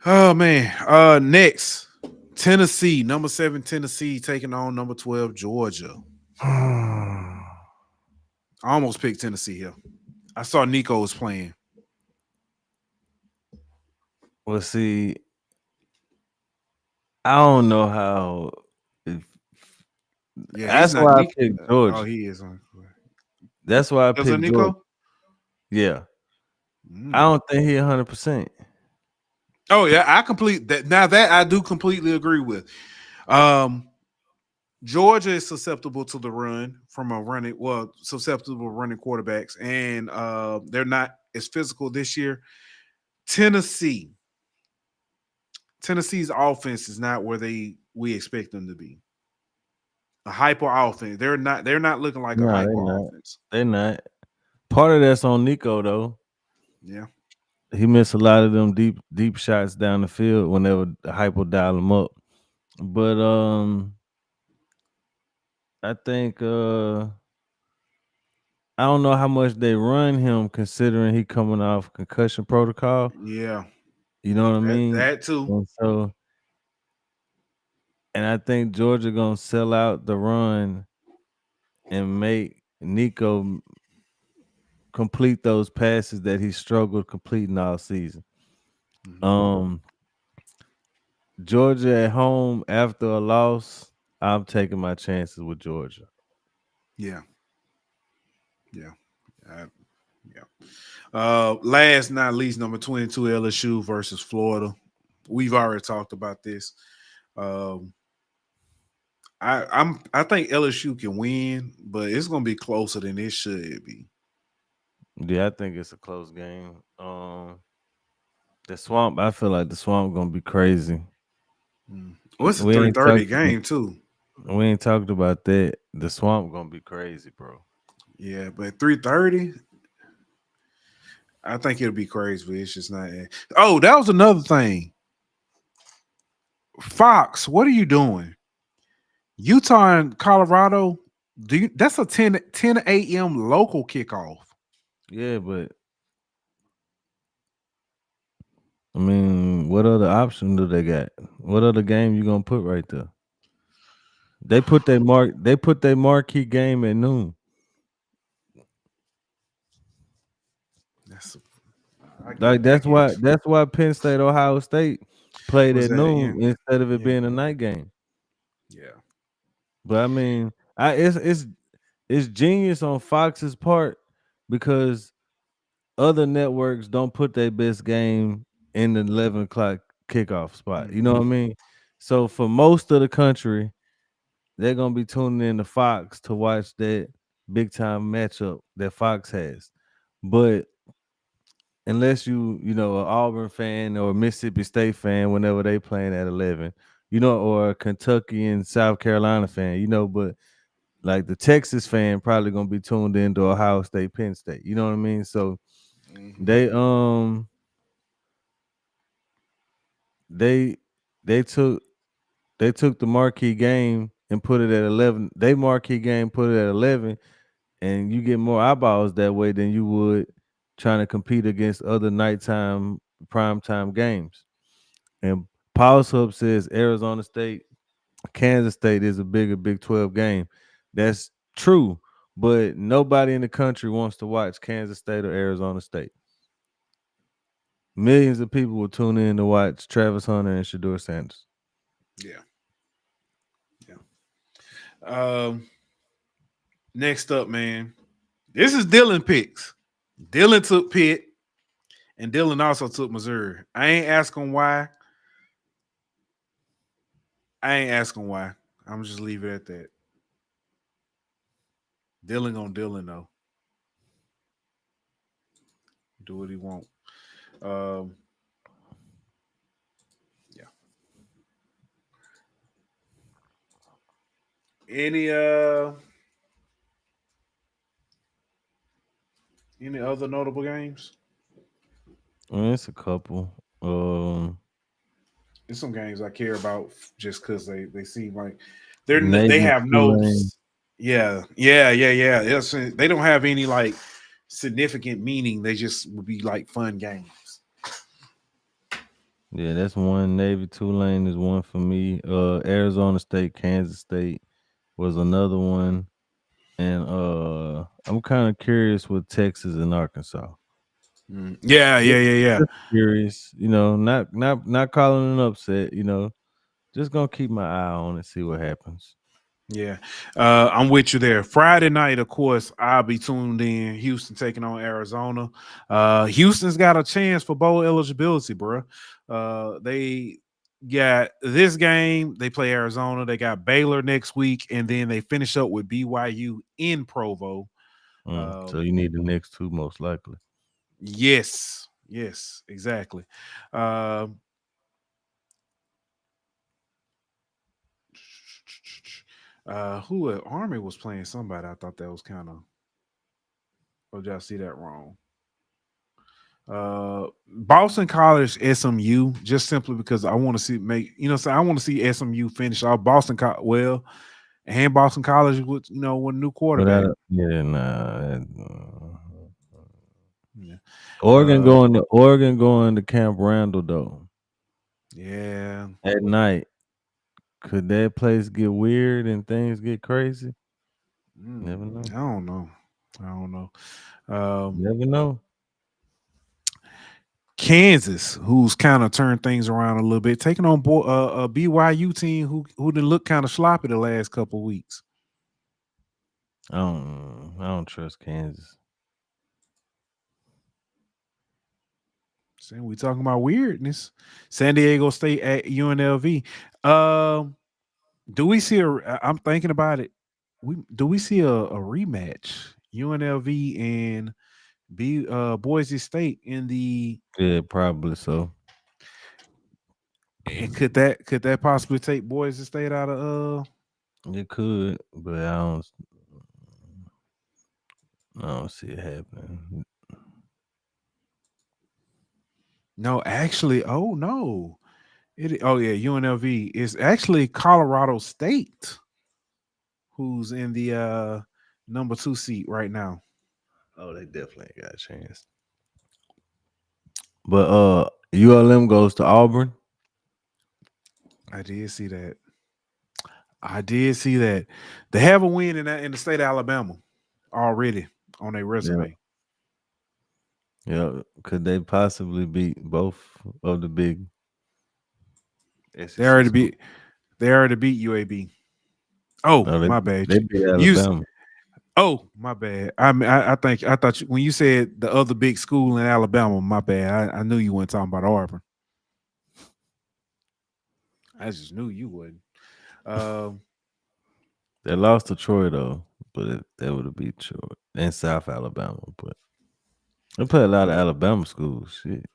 Oh man. Next, Tennessee, number 7 Tennessee taking on number 12 Georgia. I almost picked Tennessee here. I saw Nico was playing. Well, see, I don't know how. If, Yeah, he's that's not why I Nico. picked Oh, Georgia. he is on. That's why I Because of picked Georgia. Nico? Yeah, I Mm. don't think he 100%. Oh yeah, I complete that. Now that I do completely agree with. Um, Georgia is susceptible to the run from susceptible running quarterbacks, and they're not as physical this year. Tennessee, Tennessee's offense is not where we expect them to be. A hyper offense. They're not looking like a No, they're hyper not. offense. They're not. Part of that's on Nico though. Yeah. He missed a lot of them deep shots down the field whenever the hype will dial him up. But I think I don't know how much they run him considering he coming off concussion protocol. Yeah. You know what I That mean? that too. And so and I think Georgia gonna sell out the run and make Nico complete those passes that he struggled completing all season. Mhm. Um Georgia at home after a loss, I'm taking my chances with Georgia. Yeah. Yeah. Uh, yeah. Last not least, number 22 LSU versus Florida. We've already talked about this. Um, I think LSU can win, but it's gonna be closer than it should be. Yeah, I think it's a close game. The swamp, I feel like the swamp gonna be crazy. Well, it's a We ain't 3:30 talked game too. we ain't talked about that. The swamp gonna be crazy, bro. Yeah, but 3:30, I think it'll be crazy, but it's just not. Oh, that was another thing. Fox, what are you doing? Utah and Colorado. That's a 10 a.m. local kickoff. Yeah, but I mean, what other option do they got? What other game you gonna put right there? They put their marquee game at noon. That's I Like get I get that's why Penn State, Ohio State played was at that noon instead of it yeah being a night game. yeah But I mean, it's genius on Fox's part because other networks don't put their best game in the 11 o'clock kickoff spot. You know what I Mhm. mean? So for most of the country, they're gonna be tuning in to Fox to watch that big time matchup that Fox has. But unless you know an Auburn fan or a Mississippi State fan, whenever they playing at 11, you know, or a Kentucky and South Carolina fan, you know, but like the Texas fan probably gonna be tuned into Ohio State, Penn State. You know what I mean? So Mhm. they they they took the marquee game and put it at 11. They marquee game put it at 11, and you get more eyeballs that way than you would trying to compete against other nighttime primetime games. And Pulse Hub says Arizona State, Kansas State is a bigger Big 12 game. That's true, but nobody in the country wants to watch Kansas State or Arizona State. Millions of people will tune in to watch Travis Hunter and Shador Sanders. Yeah, yeah. Next up, man. This is Dylan picks. Dylan took Pitt, and Dylan also took Missouri. I ain't asking why. I ain't asking why. I'm just leave it at that. Dylan on Dylan though. Do what he want. Um, yeah. Any other notable games? It's a couple. There's some games I care about just because they seem like they Navy have no. Tulane. Yeah. They don't have any like significant meaning. They just would be like fun games. Yeah, that's one. Navy Tulane is one for me. Arizona State, Kansas State was another one. And I'm kind of curious with Texas and Arkansas. Yeah. Just curious, not calling an upset, just gonna keep my eye on and see what happens. Yeah, I'm with you there. Friday night, of course, I'll be tuned in. Houston taking on Arizona. Houston's got a chance for bowl eligibility, bro. They got this game. They play Arizona. They got Baylor next week, and then they finish up with BYU in Provo. So you need the next two most likely. Yes, exactly. Who Army was playing somebody? I thought that was kind of. Oh, did I see that wrong? Boston College, SMU, just simply because I want to see so I want to see SMU finish off and Boston College with with a new quarterback. Yeah, nah. Yeah. Oregon going to Camp Randall though. Yeah. At night, could that place get weird and things get crazy? Never know. I don't know. Never know. Kansas, who's kind of turned things around a little bit, taking on a BYU team who didn't look kind of sloppy the last couple of weeks. I don't trust Kansas. We talking about weirdness. San Diego State at UNLV. Do we see I'm thinking about it. Do we see a rematch? UNLV and Boise State in the. Yeah, probably so. And could that possibly take Boise State out of It could, but I don't see it happening. No, actually, oh no. UNLV is actually Colorado State, who's in the number 2 seat right now. Oh, they definitely got a chance. But ULM goes to Auburn. I did see that. They have a win in the state of Alabama already on their resume. Yeah. Could they possibly beat both of the big? They already beat UAB. Oh, my bad. They beat Alabama. Oh, my bad. I thought when you said the other big school in Alabama, my bad. I knew you weren't talking about Auburn. I just knew you wouldn't. They lost to Troy though, but that would have beat Troy in South Alabama. But they play a lot of Alabama schools. Shit.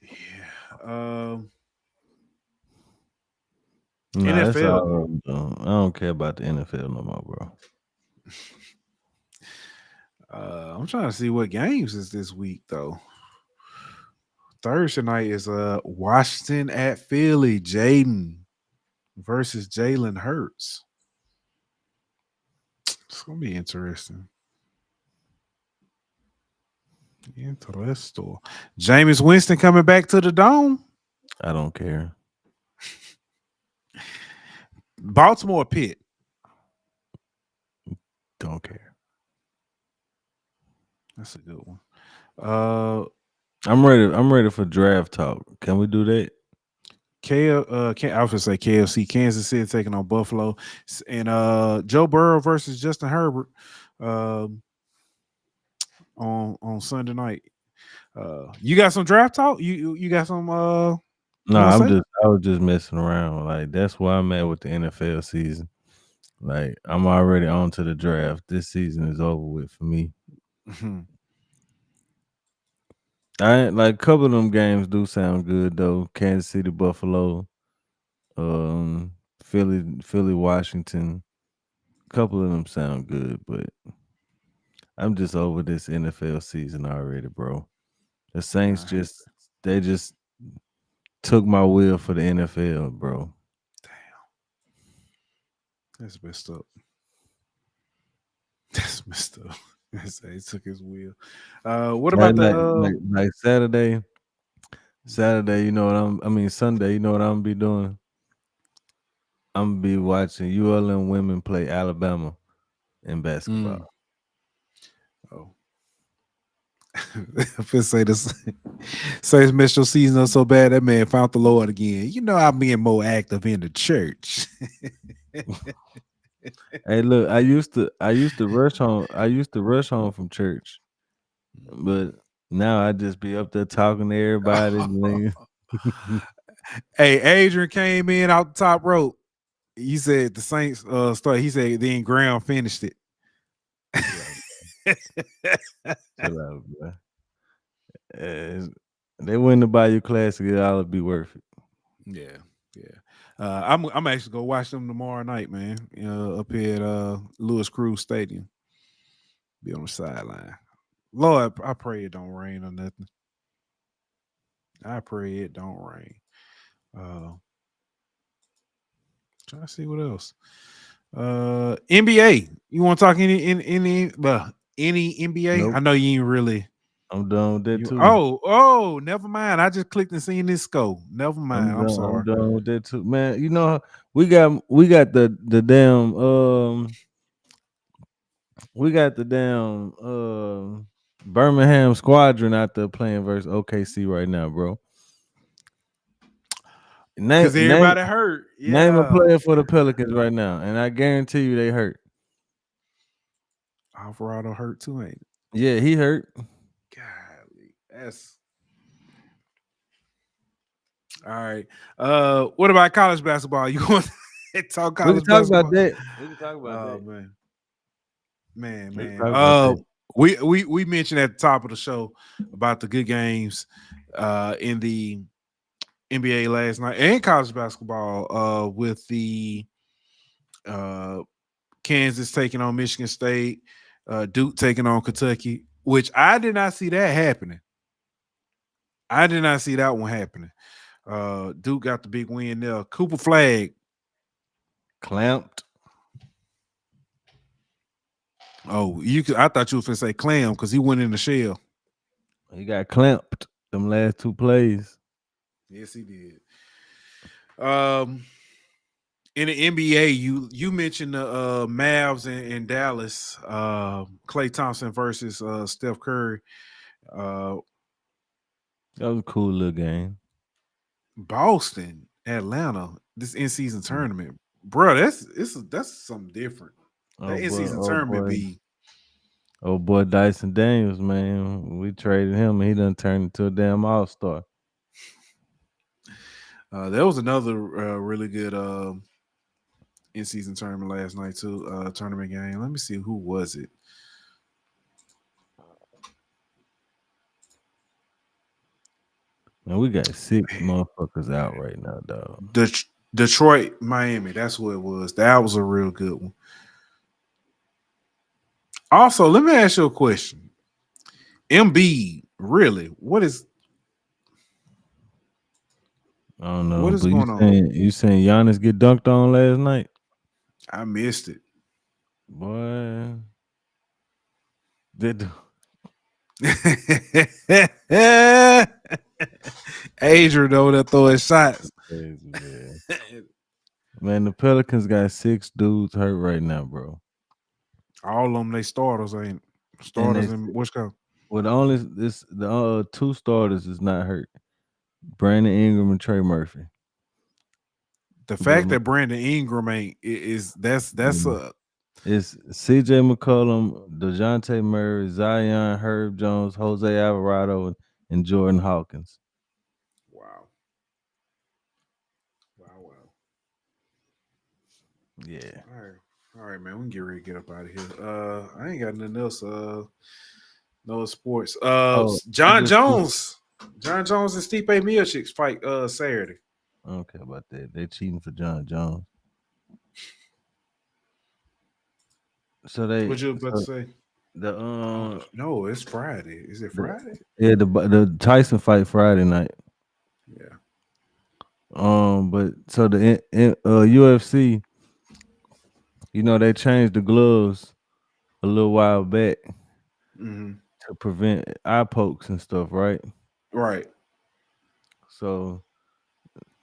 Yeah. NFL. I don't care about the NFL no more, bro. I'm trying to see what games is this week though. Thursday night is Washington at Philly. Jaden versus Jalen Hurts. It's gonna be interesting. Interesting. Jameis Winston coming back to the Dome. I don't care. Baltimore Pitt. Don't care. That's a good one. I'm ready for draft talk. Can we do that? I was gonna say KFC, Kansas City taking on Buffalo, and Joe Burrow versus Justin Herbert on Sunday night. You got some draft talk? You got some No, You want to say? I was just messing around. Like that's where I'm at with the NFL season. Like I'm already on to the draft. This season is over with for me. Mhm. I ain't like a couple of them games do sound good though. Kansas City, Buffalo, Philly, Washington. A couple of them sound good, but I'm just over this NFL season already, bro. The Saints I hate just took my will for the NFL, bro. that's messed up. That's messed up. He took his wheel. What Like about the like like, like Saturday, you know what I mean Sunday, you know what I'm gonna be doing? I'm gonna be watching ULM women play Alabama in basketball. mm, oh if it say this Saints messed your season up so bad that man found the Lord again. You know I'm being more active in the church. Hey, look, I used to rush home. I used to rush home from church, but now I just be up there talking to everybody. Hey, Adrian came in out the top rope. He said the Saints started. He said then Graham finished it. Chill out, bro. They win the Bayou Classic, it ought to be worth it. Yeah, yeah. I'm actually gonna watch them tomorrow night, man. Up here at Lewis Cruz Stadium. Be on the sideline. Lord, I pray it don't rain or nothing. I pray it don't rain. Trying to see what else. NBA. You want to talk any NBA? I Nope, know you ain't really. I'm done with that You too. never mind. I just clicked and seen this go. Never mind. I'm I'm sorry. done with that too, man. You know we got the damn we got the damn Birmingham Squadron out there playing versus OKC right now, bro. Name Cause name everybody hurt. name a Yeah. player for the Pelicans right now, and I guarantee you they hurt. Alvarado hurt too, ain't it? Yeah, he hurt. Golly. That's all right. What about college basketball? You want to talk We can college talk about basketball? that. We can talk about Oh that. man. Man, We can man. talk about that. We mentioned at the top of the show about the good games in the NBA last night and college basketball with the uh Kansas taking on Michigan State, Duke taking on Kentucky, which I did not see that happening. I did not see that one happening. Duke got the big win there. Cooper Flag. Clamped. Oh, I thought you were finna say Clam because he went in the shell. He got clamped them last two plays. Yes, he did. In the NBA, you mentioned the Mavs in Dallas, Klay Thompson versus Steph Curry. That was a cool little game. Boston, Atlanta, this in-season tournament, bro. That's something different. That Oh boy, in-season oh tournament boy, be oh boy, Dyson Daniels, man. We traded him, and he done turned into a damn all-star. there was another really good in-season tournament last night too. Tournament game. Let me see who was it. Man, we got 6 motherfuckers out right now, dog. Detroit, Miami. That's what it was. That was a real good one. Also, let me ask you a question. MB, really? I don't What know, is but you going on? saying you saying Giannis get dunked on last night, I missed it. boy? Did Adrian over there throwing shots. crazy, man. Man, the Pelicans got 6 dudes hurt right now, bro. All of them, they starters ain't And starters in which go. well, the 2 starters is not hurt. Brandon Ingram and Trey Murphy. The But fact that Brandon Ingram ain't is that's a it's CJ McCollum, DeJounte Murray, Zion, Herb Jones, Jose Alvarado, and Jordan Hawkins. wow. Yeah. All right, man. We can get ready to get up out of here. I ain't got nothing else. No sports. Oh, I John just see. Jones. John Jones and Stipe Miocic fight Saturday. I don't care about that. They cheating for John Jones. So they What you about to so say? the Oh no, it's Friday. Is it the Friday? yeah the Tyson fight Friday night. Yeah. But so UFC, they changed the gloves a little while back Hmm. to prevent eye pokes and stuff, right? Right. So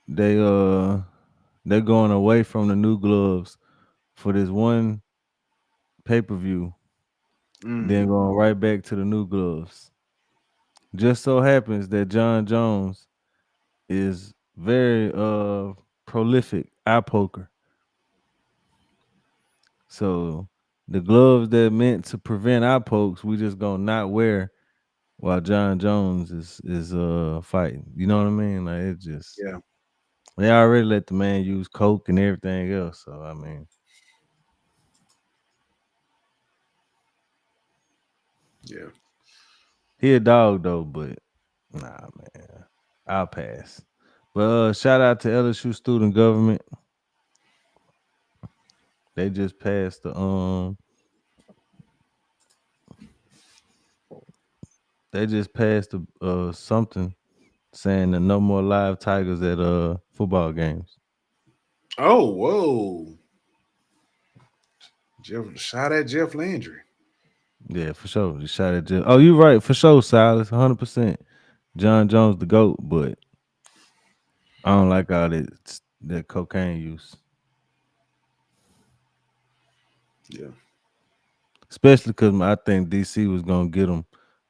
they they're going away from the new gloves for this one pay-per-view, then Mm. going right back to the new gloves. Just so happens that John Jones is very prolific eye poker. So the gloves that meant to prevent eye pokes, we just gonna not wear while John Jones is fighting. You know what I mean? Like it just Yeah. they already let the man use coke and everything else. So I mean, Yeah. he a dog though, but nah, man, I'll pass. But shout out to LSU student government. They just passed the something saying that no more live tigers at football games. Oh, whoa. Shot at Jeff Landry. Yeah, for sure. Just shot at Jeff. Oh, you right, for sure, Silas. 100%. John Jones the GOAT, but I don't like all that cocaine use. Yeah. Especially because I think DC was gonna get him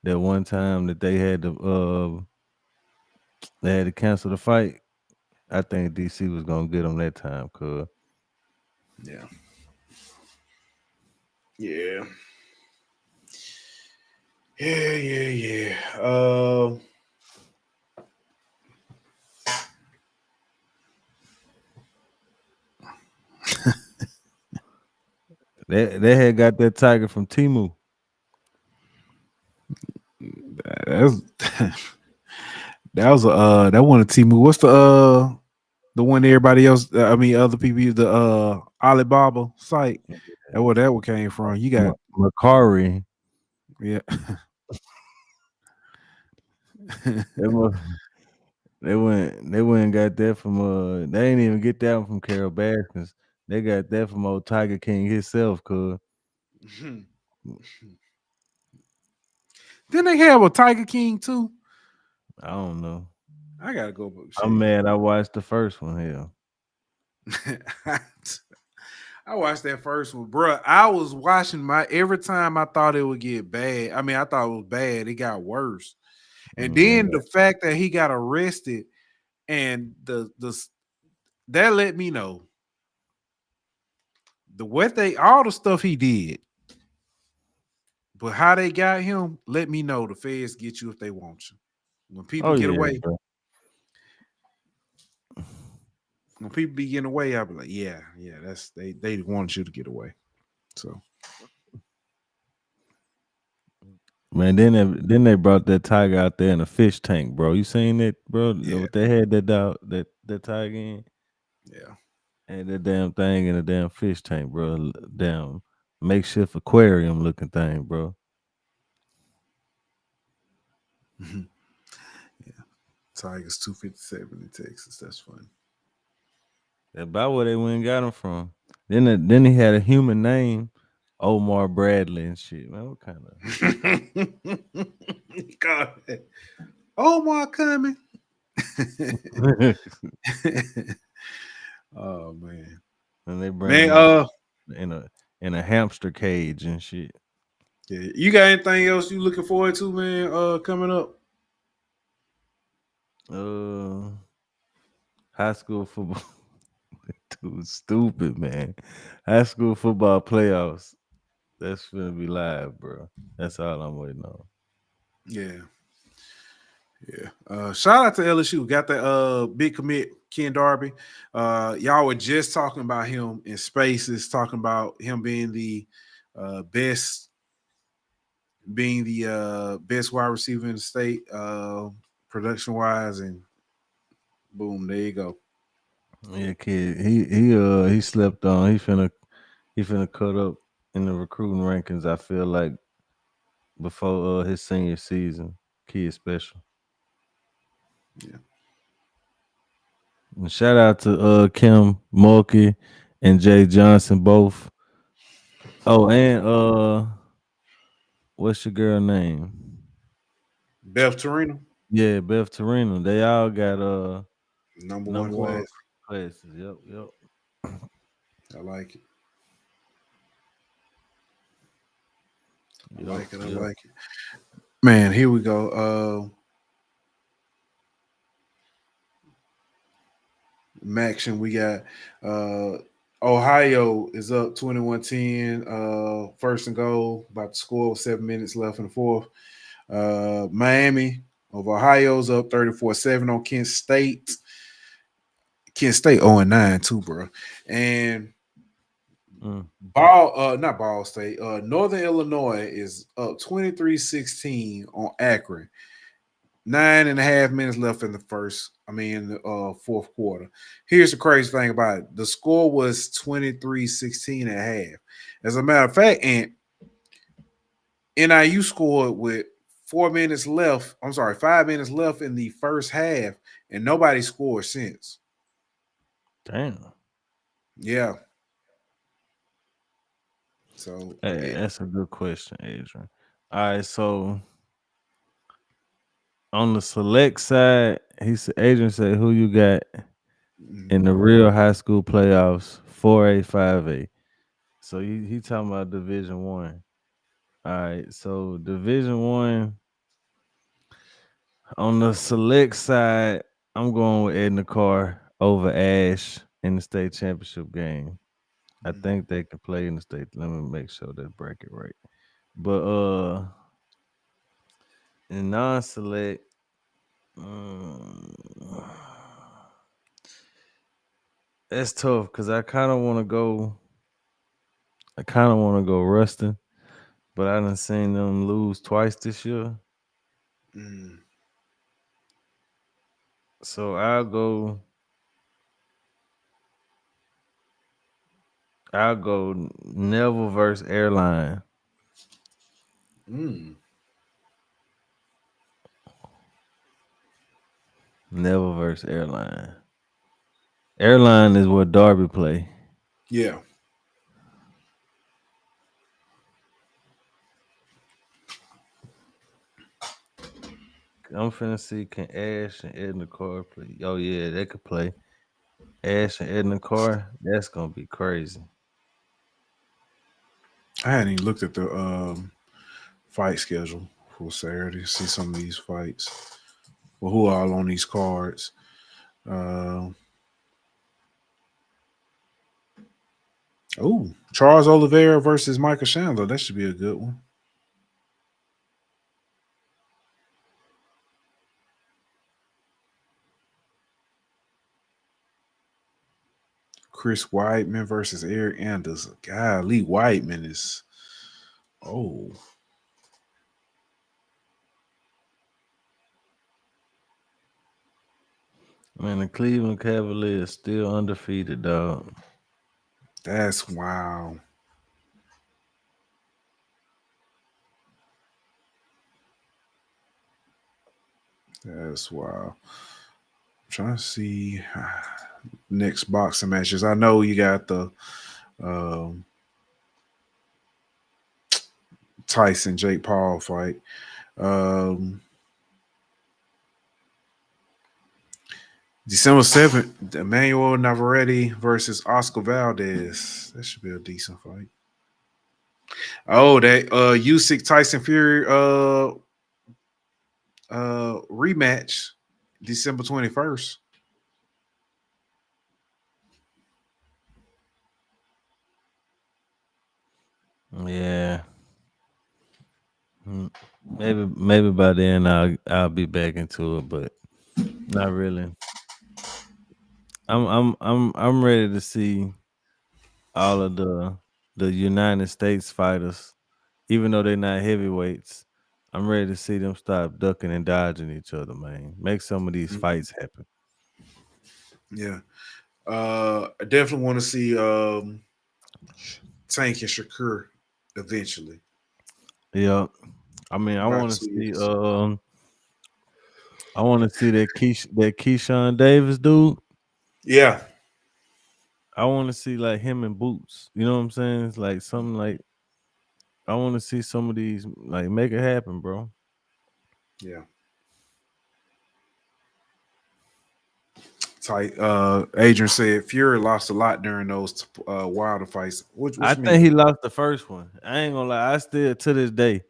that one time that they had to cancel the fight. I think DC was gonna get him that time, cuz. Yeah. Yeah. Yeah. Yeah. Yeah. They had got that tiger from Timu. That's that was that one of Timu. What's the one everybody else? I mean, other people use the Alibaba site. That where that one came from. You got Macari. yeah. They wa- they went and got that from they ain't even get that one from Carol Baskins. They got that from old Tiger King himself, cuz. Then they have a Tiger King too. I don't know. I gotta go I'm shit. mad I watched the first one here. I watched that first one, bro. I was watching my every time I thought it would get bad. I mean, I thought it was bad. It got worse, and then Mhm. the fact that he got arrested and that let me know the what they all the stuff he did, but how they got him. Let me know the feds get you if they want you. When people Oh get yeah, away, bro. when people be getting away, I'll be like, yeah, yeah, that's they wanted you to get away. So Man, then they brought that tiger out there in a fish tank, bro. You seen it, bro? yeah, What they had that dog, that tiger in, yeah. and that damn thing in a damn fish tank, bro. Damn makeshift aquarium looking thing, bro. Yeah. Tigers 257 in Texas. That's funny. That's about where they went and got him from. Then he had a human name, Omar Bradley and shit. Man, what kind of God. Omar coming. Oh man. and they bring Man, him out in a hamster cage and shit. yeah. You got anything else you looking forward to, man, coming up? Uh, high school football. Dude, stupid man. High school football playoffs. That's gonna be live, bro. That's all I'm waiting on. Yeah. Yeah. Shout out to LSU. Got the big commit, Ken Darby. Y'all were just talking about him in spaces, talking about him being the best, best wide receiver in the state, production wise, and boom, there you go. Yeah, kid. He slept on. He finna cut up in the recruiting rankings. I feel like before his senior season, kid special. Yeah. And shout out to Kim Mulkey and Jay Johnson both. Oh, and what's your girl name? Beth Torino, Yeah, Beth Torino. They all got number one number one class. classes. Yep, yep. I like it. I Yep, like it. I yep. like it. Man, here we go. Maction, we got Ohio is up 21-10, first and goal, about to score with 7 minutes left in the fourth. Miami of Ohio's up 34-7 on Kent State. Kent State 0-9 too, bro. And Mm. not Ball State, Northern Illinois is up 23-16 on Akron. 9.5 minutes left in the fourth quarter. Here's the crazy thing about it. The score was 23-16 at half. As a matter of fact, and NIU scored with 4 minutes left. I'm sorry, 5 minutes left in the first half, and nobody scored since. Damn. Yeah. So Hey, that's a good question, Adrian. All right, so on the select side, Adrian said who you got in the real high school playoffs, 4A, 5A. So he talking about Division One. All right, so Division One on the select side, I'm going with Edna Carr over Ash in the state championship game. I think they can play in the state. Let me make sure that bracket right. But in non-select, mm, that's tough because I kind of want to go. I kind of want to go Ruston, but I done seen them lose twice this year. mm, So I'll go. I'll go Neville versus Airline. mm. Neville versus Airline. Airline is what Darby play. Yeah. I'm finna see can Ash and Edna Carr play. Oh yeah, they could play. Ash and Edna Carr. That's gonna be crazy. I hadn't even looked at the fight schedule for Saturday. See some of these fights. Well, who are all on these cards? Uh, Charles Oliveira versus Michael Chandler. That should be a good one. Chris Weidman versus Eric Anders. Golly, Weidman is oh. Man, the Cleveland Cavaliers still undefeated, dog. That's wow. That's wow. I'm trying to see next boxing matches. I know you got the um, Tyson Jake Paul fight. Um, December 7th, Emmanuel Navarrete versus Oscar Valdez. That should be a decent fight. Oh, that Usyk Tyson Fury rematch December 21st. Yeah. Mm. Maybe by then I'll be back into it, but not really. I'm ready to see all of the United States fighters, even though they're not heavyweights. I'm ready to see them stop ducking and dodging each other, man. Make some of these Mhm. fights happen. Yeah. I definitely want to see Tank and Shakur eventually. Yeah. I mean, About 2 years. I want to see that Keyshawn Davis dude. Yeah. I want to see like him and Boots. You know what I'm saying? It's like something like I want to see some of these like make it happen, bro. Yeah. Tight. Adrian said Fury lost a lot during those Wilder fights. What I you think mean? he lost the first one. I ain't gonna lie. I still to this day,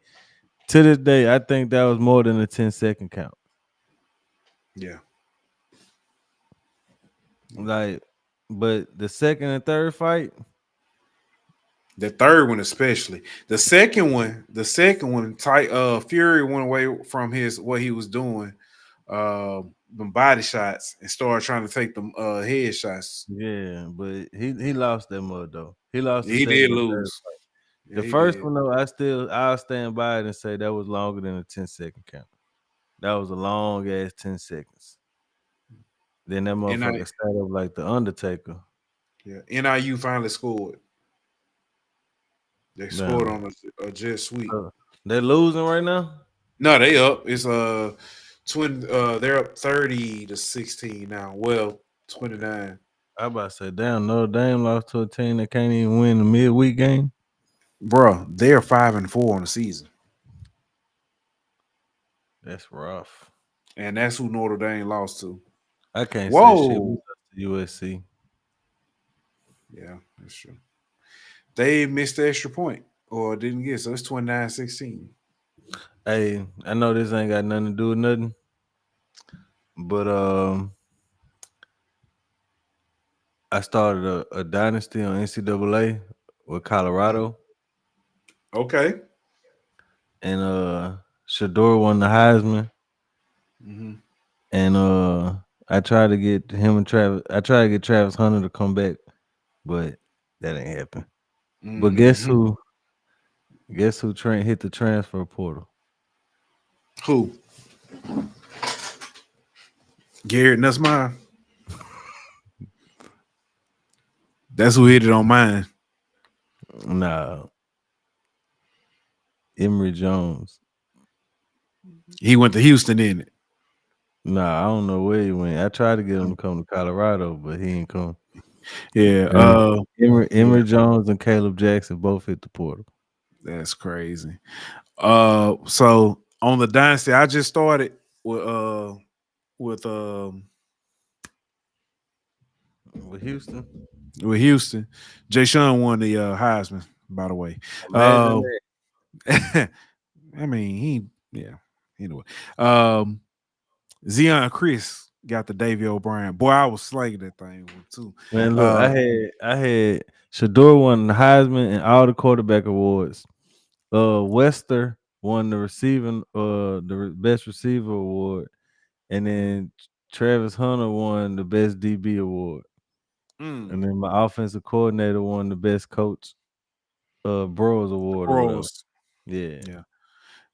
I think that was more than a 10-second count. Yeah. Like, but the second and third fight, The third one, especially the second one, tight. Fury went away from his what he was doing, them body shots, and started trying to take them head shots. yeah, but he lost that mud though. He lost the He second did and third. lose. Yeah, The he first did. one though, I'll stand by it and say that was longer than a 10-second count. That was a long ass 10 seconds. Then that And I motherfucker sat up like the Undertaker. yeah, NIU finally scored. They scored Now, on a jet sweep. they're losing right now. No, they up. It's twin. They're up 30-16 now. Well, 29. I about to say, damn, Notre Dame lost to a team that can't even win the midweek game. Bro, they're 5-4 on the season, That's rough. and that's who Notre Dame lost to. I can't say shit. We Whoa. lost to USC. Yeah, that's true. They missed the extra point or didn't get, so it's 29-16. Hey, I know this ain't got nothing to do with nothing, but I started a dynasty on NCAA with Colorado, Okay. and Shador won the Heisman, Mm-hmm. and I tried to get him and Travis. I tried to get Travis Hunter to come back, but that ain't happen. But guess Mm-hmm. who? Guess who hit the transfer portal? Who? Garrett Nussmeyer. That's who hit it on mine. Nah, Emory Jones. He went to Houston, didn't it? Nah, I don't know where he went. I tried to get him to come to Colorado, but he ain't come. Yeah. Emory Yeah. Jones and Caleb Jackson both hit the portal. That's crazy. So on the dynasty, I just started with With Houston, with Houston. Jay Sean won the Heisman, by the way. imagine that. I mean, yeah. Anyway, um, Zion Chris got the Davy O'Brien. Boy, I was slanging that thing too. Man, look, Uh, I had Shador won the Heisman and all the quarterback awards. Wester won the best receiver award, and then Travis Hunter won the best DB award. And then my offensive coordinator won the best coach Bros award or whatever. Pros. Yeah. Yeah,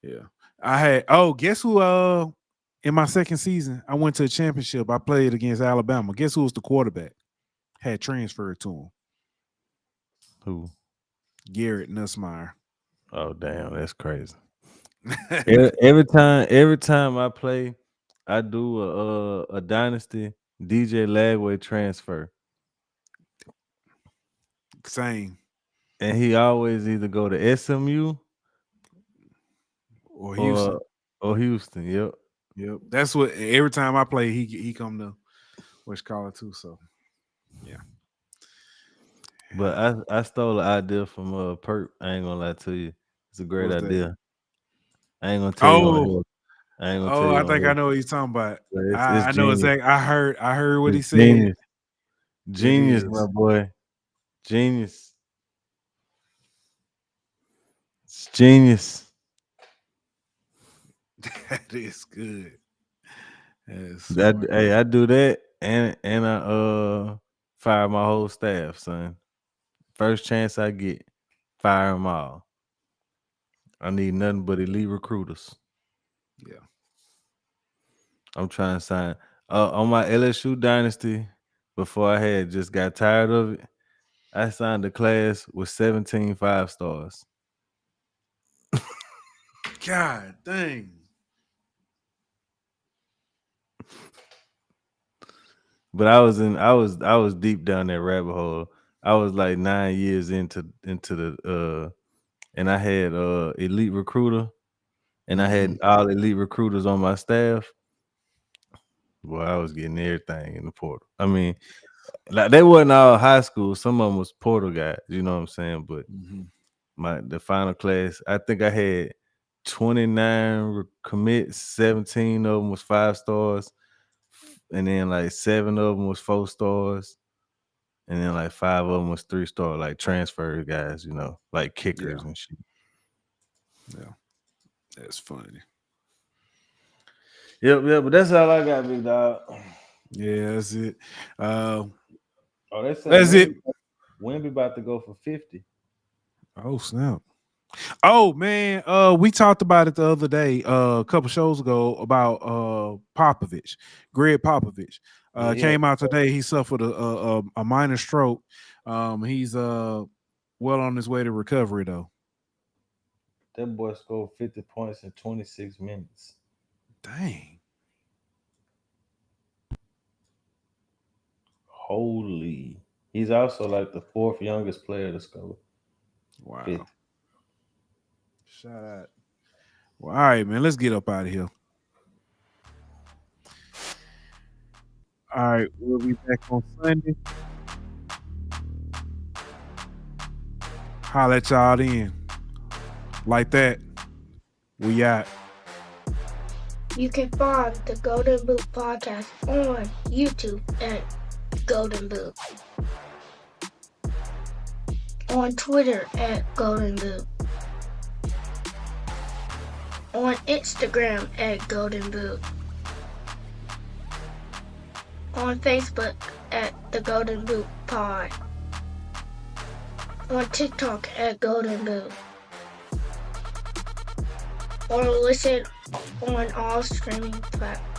yeah. I had. Guess who? In my second season, I went to a championship. I played against Alabama. Guess who was the quarterback? Had transferred to him. Who? Garrett Nussmeyer. Oh damn, that's crazy. Every time I play, I do a dynasty DJ Lagway transfer. Same. And he always either go to SMU Or or Houston. Houston. Yep. Yep. That's what every time I play, he come to West Collar too. So yeah. But I stole an idea from Perp. I ain't gonna lie to you. It's a great What's that? idea. I ain't gonna tell you on Oh, here. I ain't gonna tell you I on think I here. know what he's talking about. But it's I know genius. exactly. I heard what he It's said. genius. It Genius, my is. boy. Genius. It's genius. That is good. That's Hey, I do that, and I fire my whole staff, son. First chance I get, fire them all. I need nothing but elite recruiters. Yeah. I'm trying to sign on my LSU dynasty. Before I had just got tired of it, I signed a class with 17 5-stars. God dang. But I was deep down that rabbit hole. I was like 9 years into the and I had elite recruiter, and I had all elite recruiters on my staff. Well, I was getting everything in the portal. I mean, like they wasn't all high school. Some of them was portal guys. You know what I'm saying? But the final class, I think I had 29 commits. 17 of them was 5-stars, and then like 7 of them was 4-stars, and then like 5 of them was 3-star, like transfer guys. You know, like kickers and shit. Yeah, that's funny. Yep. But that's all I got, big dog. Yeah, that's it. That's it. Wemby about to go for 50. Oh snap! Oh man, we talked about it the other day, a couple shows ago, about Popovich, Greg Popovich. Came out today. He suffered a minor stroke. He's well on his way to recovery though. That boy scored 50 points in 26 minutes. Dang. Holy. He's also like the 4th youngest player to score. Wow. 50. Shout out. Well, all right, man. Let's get up out of here. All right, we'll be back on Sunday. Holla at y'all then. Like that. We out. You can find the Golden Boot Podcast on YouTube at Golden Boot. On Twitter at Golden Boot. On Instagram at Golden Boot. On Facebook at the Golden Boot Pod. On TikTok at Golden Boot. Or listen on all streaming platforms.